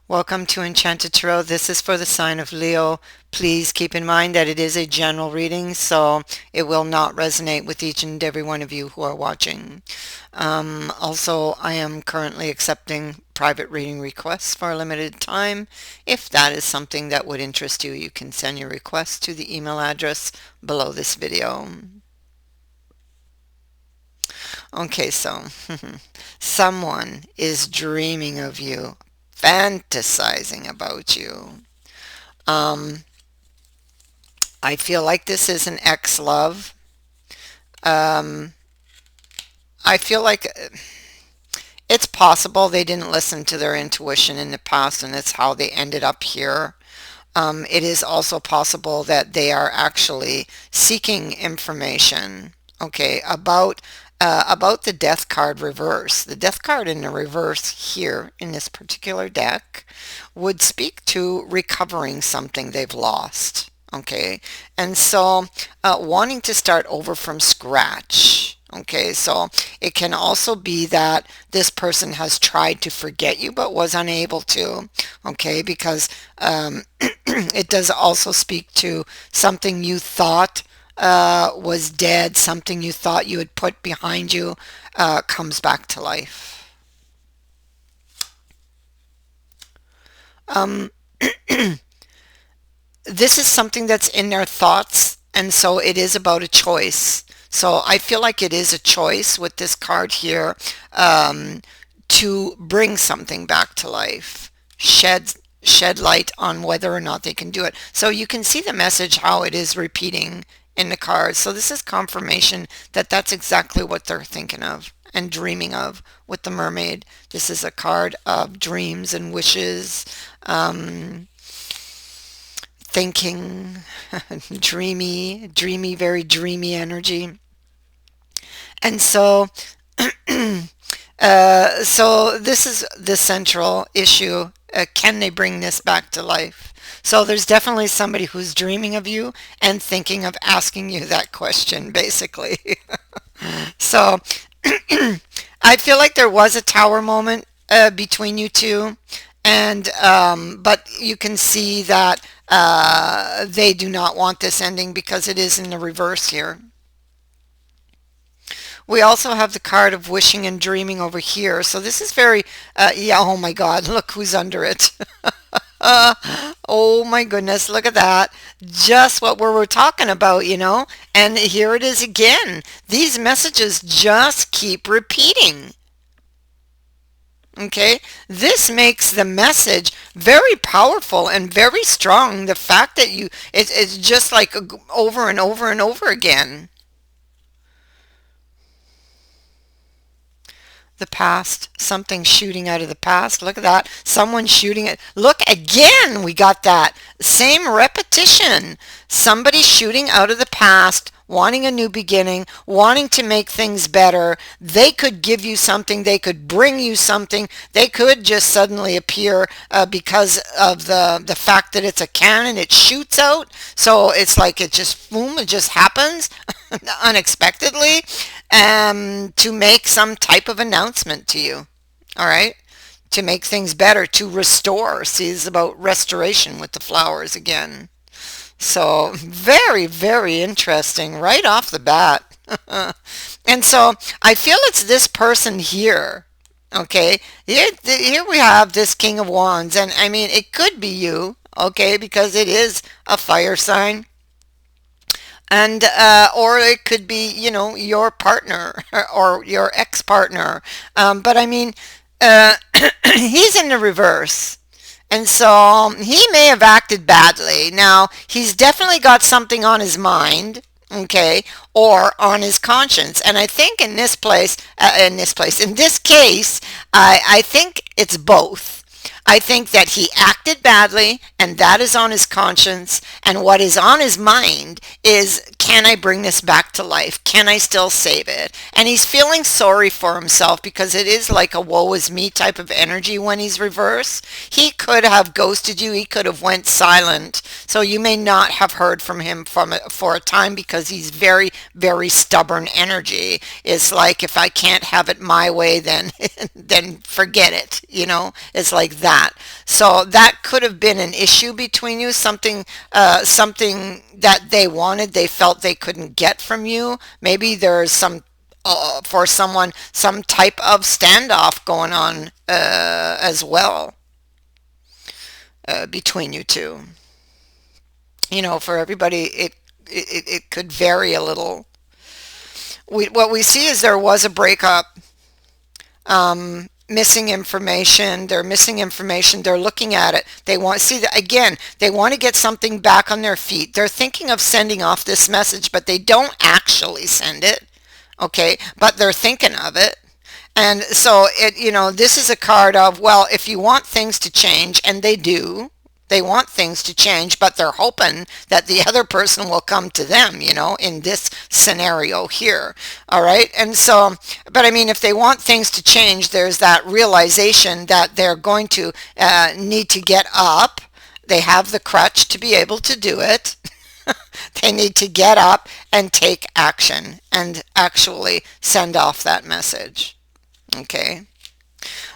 Welcome to Enchanted Tarot. This is for the sign of Leo. Please keep in mind that it is a general reading, so it will not resonate with each and every one of you who are watching. Also, I am currently accepting private reading requests for a limited time. If that is something that would interest you, you can send your request to the email address below this video. Okay, so someone is dreaming of you, fantasizing about you. Um, I feel like this is an ex-love. Um, I feel like it's possible they didn't listen to their intuition in the past and it's how they ended up here. It is also possible that they are actually seeking information, okay, about the death card reverse. The death card in the reverse here in this particular deck would speak to recovering something they've lost. Okay, and so wanting to start over from scratch. Okay, so it can also be that this person has tried to forget you but was unable to. Okay, because it does also speak to something you thought was dead, something you thought you had put behind you comes back to life. Um, this is something that's in their thoughts, and so it is about a choice. So I feel like it is a choice with this card here um, to bring something back to life, shed light on whether or not they can do it. So you can see the message how it is repeating in the cards. So this is confirmation that that's exactly what they're thinking of and dreaming of with the mermaid. This is a card of dreams and wishes. Thinking, dreamy, very dreamy energy. And so, so this is the central issue. Can they bring this back to life? So there's definitely somebody who's dreaming of you and thinking of asking you that question, basically. So I feel like there was a tower moment between you two, and but you can see that they do not want this ending because it is in the reverse here. We also have the card of wishing and dreaming over here. So this is very, yeah, oh my God, look who's under it. Uh, oh my goodness, look at that. Just what we were talking about, you know? And here it is again. These messages just keep repeating. Okay, this makes the message very powerful and very strong. The fact that it's just like over and over and over again. The past, something shooting out of the past. Look at that. Someone shooting it. Look again, we got that. Same repetition. Somebody shooting out of the past, wanting a new beginning, wanting to make things better. They could give you something. They could bring you something. They could just suddenly appear because of the fact that it's a cannon. It shoots out. So it's like it just, boom, it just happens unexpectedly to make some type of announcement to you. All right? To make things better, to restore. See, it's about restoration with the flowers again. So, very, very interesting right off the bat. And so, I feel it's this person here. Okay, here we have this King of Wands, and I mean, it could be you, okay, because it is a fire sign, and or it could be, you know, your partner or your ex-partner. But I mean, he's in the reverse, and so he may have acted badly. Now he's definitely got something on his mind, okay, or on his conscience. And I think in this case, I think it's both. I think that he acted badly, and that is on his conscience. And what is on his mind is, can I bring this back to life? Can I still save it? And he's feeling sorry for himself because it is like a woe is me type of energy when he's reversed. He could have ghosted you. He could have went silent. So you may not have heard from him for a time because he's very, very stubborn energy. It's like, if I can't have it my way, then then forget it. You know, it's like that. So that could have been an issue between you, something that they wanted, they felt they couldn't get from you. Maybe there's for someone, some type of standoff going on as well between you two. For everybody, it could vary a little. What we see is there was a breakup, missing information. They're missing information. They're looking at it. They want see that again. They want to get something back on their feet. They're thinking of sending off this message, but they don't actually send it. Okay, but they're thinking of it. And so this is a card of, well, if you want things to change, and they do, they want things to change, but they're hoping that the other person will come to them, in this scenario here. All right. And so, but I mean, if they want things to change, there's that realization that they're going to need to get up. They have the crutch to be able to do it. They need to get up and take action and actually send off that message. Okay.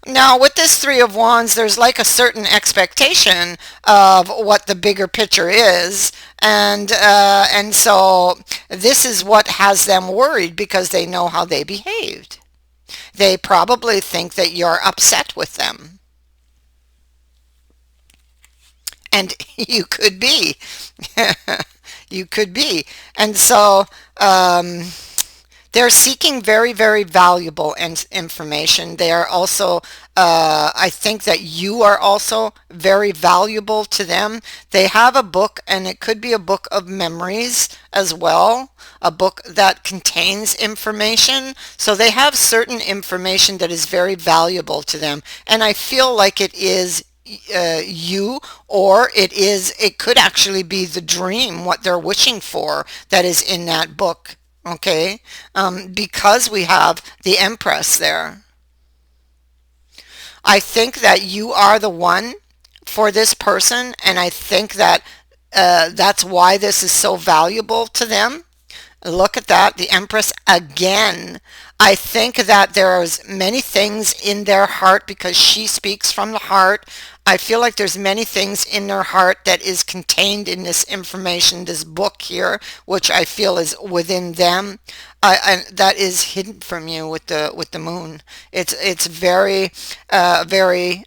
Now, with this Three of Wands, there's like a certain expectation of what the bigger picture is, and so this is what has them worried because they know how they behaved. They probably think that you're upset with them, and you could be. You could be, and so. They're seeking very, very valuable information. They are also, I think that you are also very valuable to them. They have a book, and it could be a book of memories as well, a book that contains information. So they have certain information that is very valuable to them. And I feel like it is you, or it could actually be the dream, what they're wishing for that is in that book. Okay, because we have the Empress there. I think that you are the one for this person, and I think that that's why this is so valuable to them. Look at that, the Empress again. I think that there's many things in their heart because she speaks from the heart. I feel like there's many things in their heart that is contained in this information, this book here, which I feel is within them. That is hidden from you with the moon. It's very very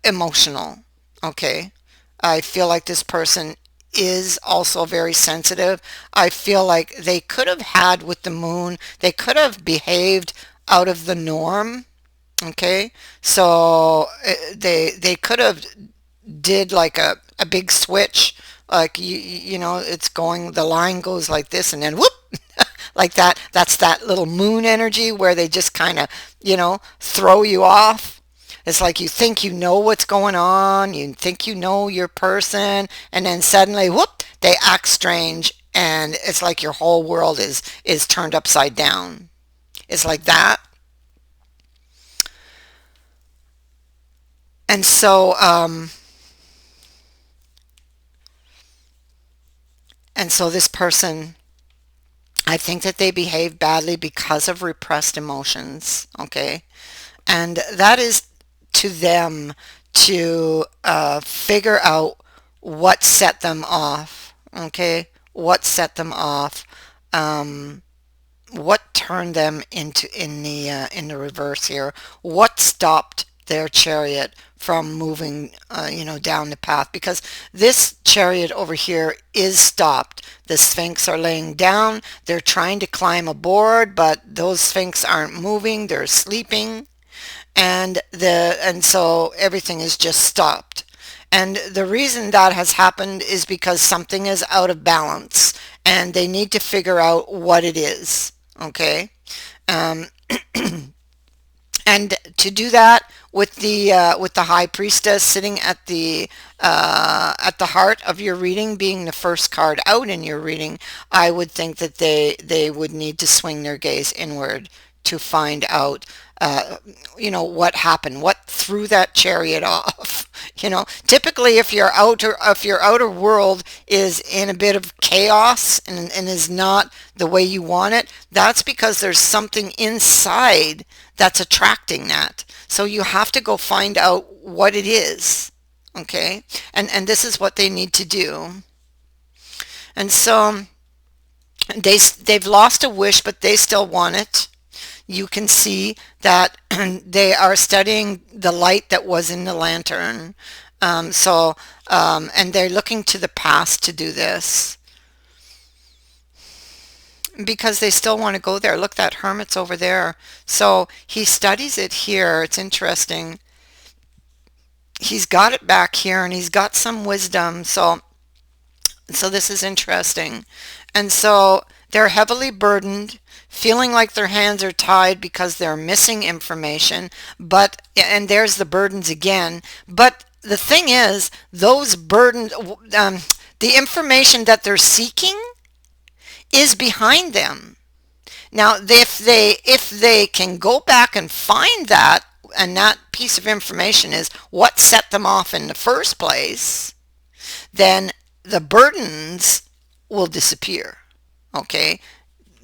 emotional. Okay, I feel like this person is also very sensitive. I feel like they could have had with the moon, they could have behaved out of the norm. Okay, so they could have did like a big switch, like it's going, the line goes like this and then whoop, like that. That's that little moon energy where they just kind of throw you off. It's like you think you know what's going on, you think you know your person, and then suddenly, whoop, they act strange, and it's like your whole world is turned upside down. It's like that. And so, this person, I think that they behave badly because of repressed emotions. Okay, and that is to them to figure out what set them off. Okay, what set them off, what turned them into in the reverse here, what stopped their chariot from moving down the path, because this chariot over here is stopped. The Sphinx are laying down, they're trying to climb aboard, but those Sphinx aren't moving, they're sleeping, and so everything is just stopped. And the reason that has happened is because something is out of balance and they need to figure out what it is. Okay, um, and to do that with the High Priestess sitting at the heart of your reading, being the first card out in your reading, I would think that they would need to swing their gaze inward to find out what happened, what threw that chariot off. Typically if your outer world is in a bit of chaos and is not the way you want it, that's because there's something inside that's attracting that. So you have to go find out what it is. Okay, and this is what they need to do. And so they've lost a wish, but they still want it. You can see that they are studying the light that was in the lantern. And they're looking to the past to do this because they still want to go there. Look, that hermit's over there. So he studies it here. It's interesting. He's got it back here and he's got some wisdom. So this is interesting. And so they're heavily burdened, feeling like their hands are tied because they're missing information. And there's the burdens again. But the thing is, those burdens, the information that they're seeking is behind them. Now, if they can go back and find that, and that piece of information is what set them off in the first place, then the burdens will disappear. Okay,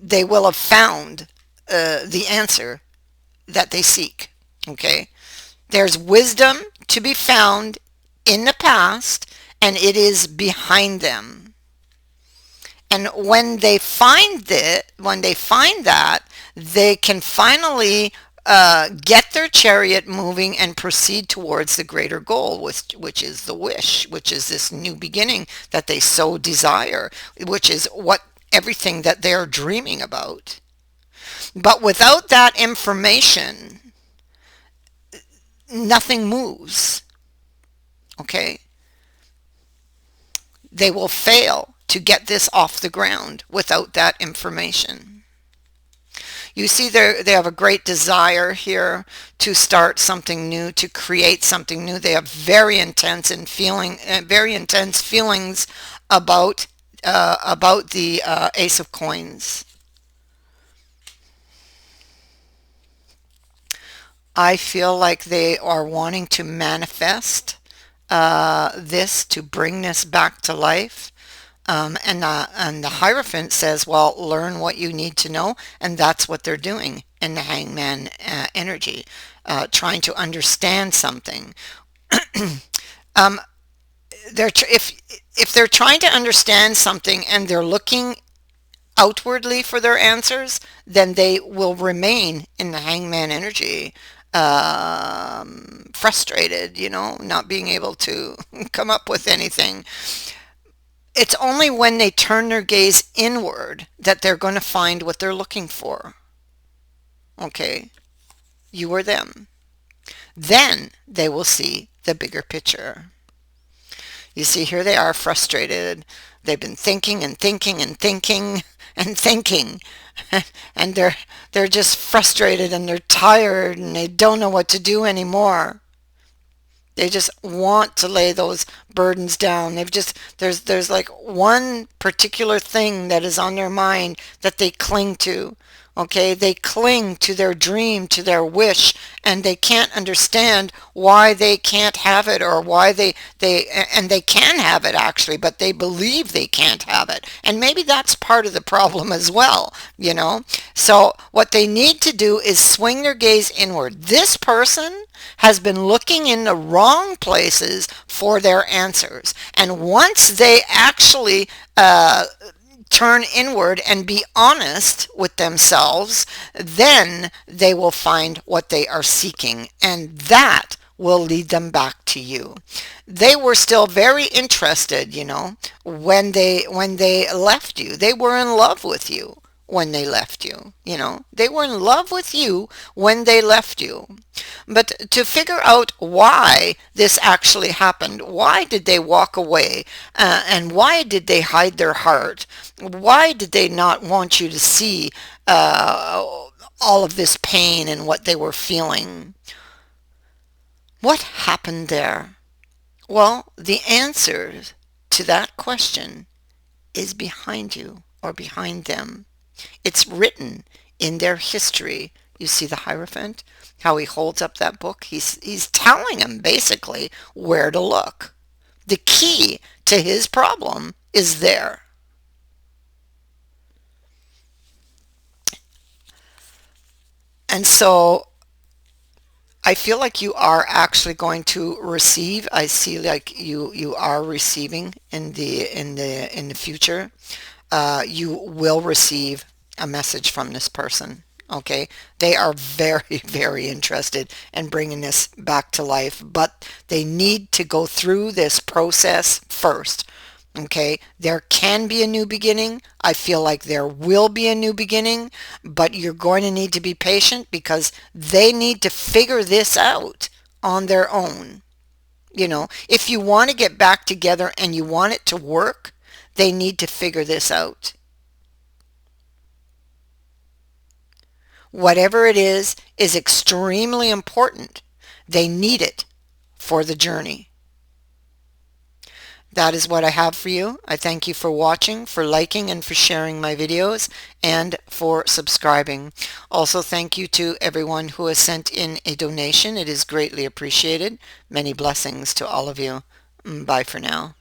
they will have found the answer that they seek. Okay, there's wisdom to be found in the past, and it is behind them. And when they find that, they can finally get their chariot moving and proceed towards the greater goal, which is the wish, which is this new beginning that they so desire, which is what everything that they're dreaming about. But without that information, nothing moves. Okay? They will fail to get this off the ground without that information. You see, they have a great desire here to start something new, to create something new. They have very intense feelings about the Ace of Coins. I feel like they are wanting to manifest this, to bring this back to life. And the Hierophant says, well, learn what you need to know, and that's what they're doing in the Hangman energy, trying to understand something. um, if they're trying to understand something and they're looking outwardly for their answers, then they will remain in the Hangman energy, frustrated, not being able to come up with anything. It's only when they turn their gaze inward that they're going to find what they're looking for. Okay, you or them. Then they will see the bigger picture. You see, here they are frustrated. They've been thinking and thinking and thinking and thinking. And they're just frustrated and they're tired and they don't know what to do anymore. They just want to lay those burdens down. There's like one particular thing that is on their mind that they cling to. Okay, they cling to their dream, to their wish, and they can't understand why they can't have it, or why and they can have it actually, but they believe they can't have it. And maybe that's part of the problem as well. So what they need to do is swing their gaze inward. This person has been looking in the wrong places for their answers. And once they actually turn inward and be honest with themselves, then they will find what they are seeking, and that will lead them back to you. They were still very interested, when they left you. They were in love with you when they left you. They were in love with you when they left you. But to figure out why this actually happened, why did they walk away, and why did they hide their heart? Why did they not want you to see all of this pain and what they were feeling? What happened there? Well, the answer to that question is behind you, or behind them. It's written in their history. You see the Hierophant, how he holds up that book? He's telling him basically where to look. The key to his problem is there. And so I feel like you are actually going to receive. I see like you are receiving in the future. You will receive a message from this person. Okay, they are very, very interested in bringing this back to life, but they need to go through this process first. Okay, there can be a new beginning. I feel like there will be a new beginning, but you're going to need to be patient because they need to figure this out on their own. If you want to get back together and you want it to work, they need to figure this out. Whatever it is extremely important. They need it for the journey. That is what I have for you. I thank you for watching, for liking, and for sharing my videos, and for subscribing. Also, thank you to everyone who has sent in a donation. It is greatly appreciated. Many blessings to all of you. Bye for now.